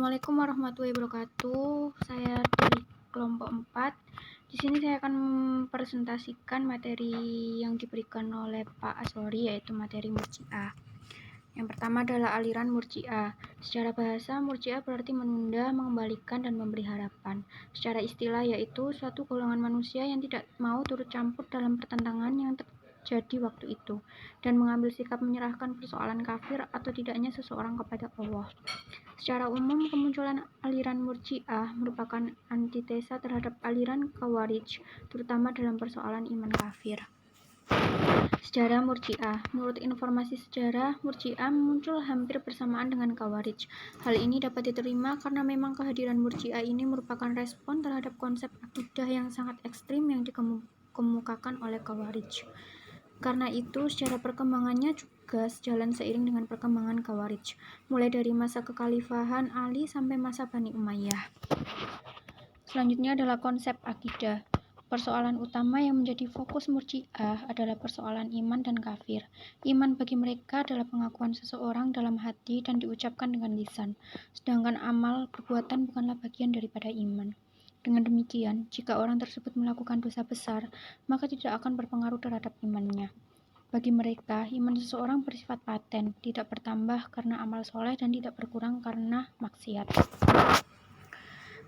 Assalamualaikum warahmatullahi wabarakatuh. Saya dari kelompok 4. Di sini saya akan mempresentasikan materi yang diberikan oleh Pak Asori, yaitu materi Murji'ah. Yang pertama adalah aliran Murji'ah. Secara bahasa, Murji'ah berarti menunda, mengembalikan, dan memberi harapan. Secara istilah, yaitu suatu golongan manusia yang tidak mau turut campur dalam pertentangan yang terjadi waktu itu, dan mengambil sikap menyerahkan persoalan kafir atau tidaknya seseorang kepada Allah. Secara umum, kemunculan aliran Murji'ah merupakan antitesa terhadap aliran Khawarij, terutama dalam persoalan iman kafir. Sejarah Murji'ah. Menurut informasi sejarah, Murji'ah muncul hampir bersamaan dengan Khawarij. Hal ini dapat diterima karena memang kehadiran Murji'ah ini merupakan respon terhadap konsep akidah yang sangat ekstrim yang dikemukakan oleh Khawarij. Karena itu, secara perkembangannya juga sejalan seiring dengan perkembangan Khawarij, mulai dari masa kekhalifahan Ali sampai masa Bani Umayyah. Selanjutnya adalah konsep akidah. Persoalan utama yang menjadi fokus Murji'ah adalah persoalan iman dan kafir. Iman bagi mereka adalah pengakuan seseorang dalam hati dan diucapkan dengan lisan, sedangkan amal perbuatan bukanlah bagian daripada iman. Dengan demikian, jika orang tersebut melakukan dosa besar, maka tidak akan berpengaruh terhadap imannya. Bagi mereka, iman seseorang bersifat paten, tidak bertambah karena amal soleh dan tidak berkurang karena maksiat.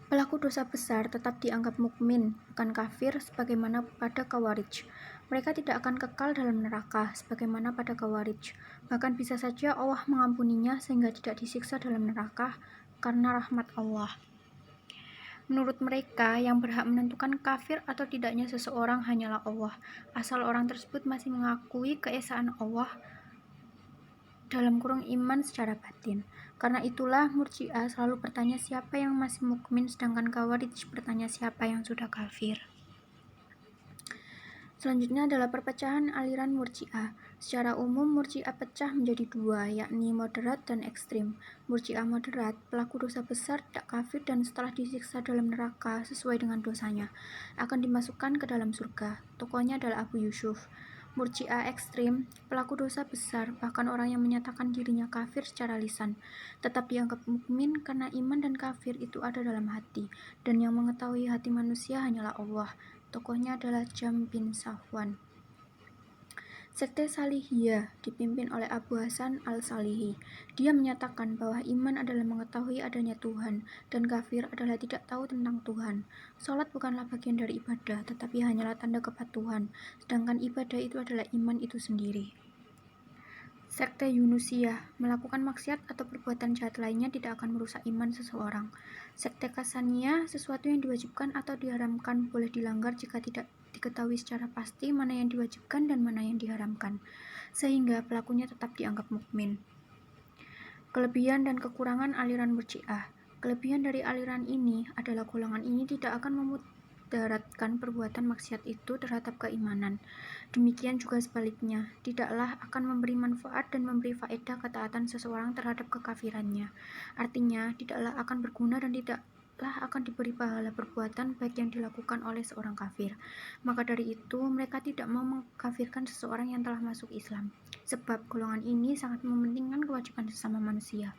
Pelaku dosa besar tetap dianggap mukmin, bukan kafir sebagaimana pada Khawarij. Mereka tidak akan kekal dalam neraka sebagaimana pada Khawarij. Bahkan bisa saja Allah mengampuninya sehingga tidak disiksa dalam neraka karena rahmat Allah. Menurut mereka, yang berhak menentukan kafir atau tidaknya seseorang hanyalah Allah, asal orang tersebut masih mengakui keesaan Allah (iman secara batin). Karena itulah Murji'ah selalu bertanya siapa yang masih mukmin, sedangkan Khawarij bertanya siapa yang sudah kafir. Selanjutnya adalah perpecahan aliran Murji'ah. Secara umum, Murji'ah pecah menjadi dua, yakni moderat dan ekstrim. Murji'ah moderat, pelaku dosa besar, tidak kafir, dan setelah disiksa dalam neraka sesuai dengan dosanya, akan dimasukkan ke dalam surga. Tokohnya adalah Abu Yusuf. Murji'ah ekstrim, pelaku dosa besar, bahkan orang yang menyatakan dirinya kafir secara lisan, tetap dianggap mukmin karena iman dan kafir itu ada dalam hati, dan yang mengetahui hati manusia hanyalah Allah. Tokohnya adalah Jam bin Safwan. Sekte Salihiyah dipimpin oleh Abu Hasan al-Salihi. Dia menyatakan bahwa iman adalah mengetahui adanya Tuhan, dan kafir adalah tidak tahu tentang Tuhan. Salat bukanlah bagian dari ibadah, tetapi hanyalah tanda kepatuhan, sedangkan ibadah itu adalah iman itu sendiri. Sekte Yunusiyah, melakukan maksiat atau perbuatan jahat lainnya tidak akan merusak iman seseorang. Sekte Qasaniyah, sesuatu yang diwajibkan atau diharamkan boleh dilanggar jika tidak diketahui secara pasti mana yang diwajibkan dan mana yang diharamkan, sehingga pelakunya tetap dianggap mukmin. Kelebihan dan kekurangan aliran Murji'ah. Kelebihan dari aliran ini adalah golongan ini tidak akan memudaratkan perbuatan maksiat itu terhadap keimanan. Demikian juga sebaliknya, tidaklah akan memberi manfaat dan memberi faedah ketaatan seseorang terhadap kekafirannya. Artinya, tidaklah akan berguna dan tidaklah akan diberi pahala perbuatan baik yang dilakukan oleh seorang kafir. Maka dari itu, mereka tidak mau mengkafirkan seseorang yang telah masuk Islam, sebab golongan ini sangat mementingkan kewajiban sesama manusia.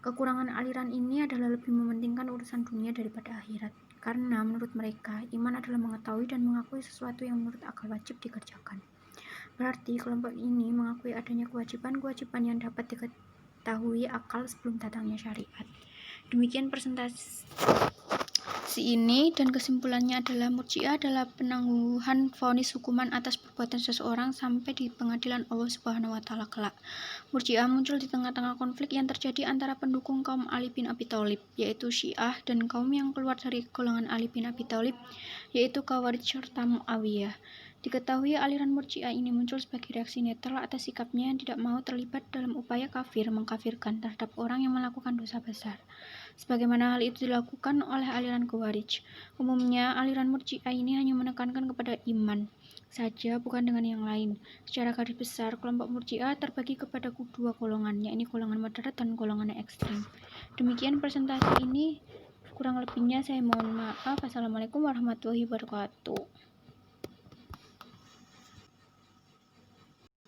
Kekurangan aliran ini adalah lebih mementingkan urusan dunia daripada akhirat, karena menurut mereka, iman adalah mengetahui dan mengakui sesuatu yang menurut akal wajib dikerjakan. Berarti kelompok ini mengakui adanya kewajiban-kewajiban yang dapat diketahui akal sebelum datangnya syariat. Demikian presentasi ini, dan kesimpulannya adalah Murji'ah adalah penangguhan vonis hukuman atas perbuatan seseorang sampai di pengadilan Allah Subhanahu wa Ta'ala kelak. Murji'ah muncul di tengah-tengah konflik yang terjadi antara pendukung kaum Ali bin Abi Thalib, yaitu Syiah, dan kaum yang keluar dari golongan Ali bin Abi Thalib, yaitu Khawarij serta Muawiyah. Diketahui aliran Murji'ah ini muncul sebagai reaksi netral atas sikapnya yang tidak mau terlibat dalam upaya mengkafirkan terhadap orang yang melakukan dosa besar, sebagaimana hal itu dilakukan oleh aliran Khawarij. Umumnya, aliran Murji'ah ini hanya menekankan kepada iman saja, bukan dengan yang lain. Secara garis besar, kelompok Murji'ah terbagi kepada dua golongan, yakni golongan moderat dan golongan ekstrim. Demikian presentasi ini, kurang lebihnya saya mohon maaf. Assalamualaikum warahmatullahi wabarakatuh.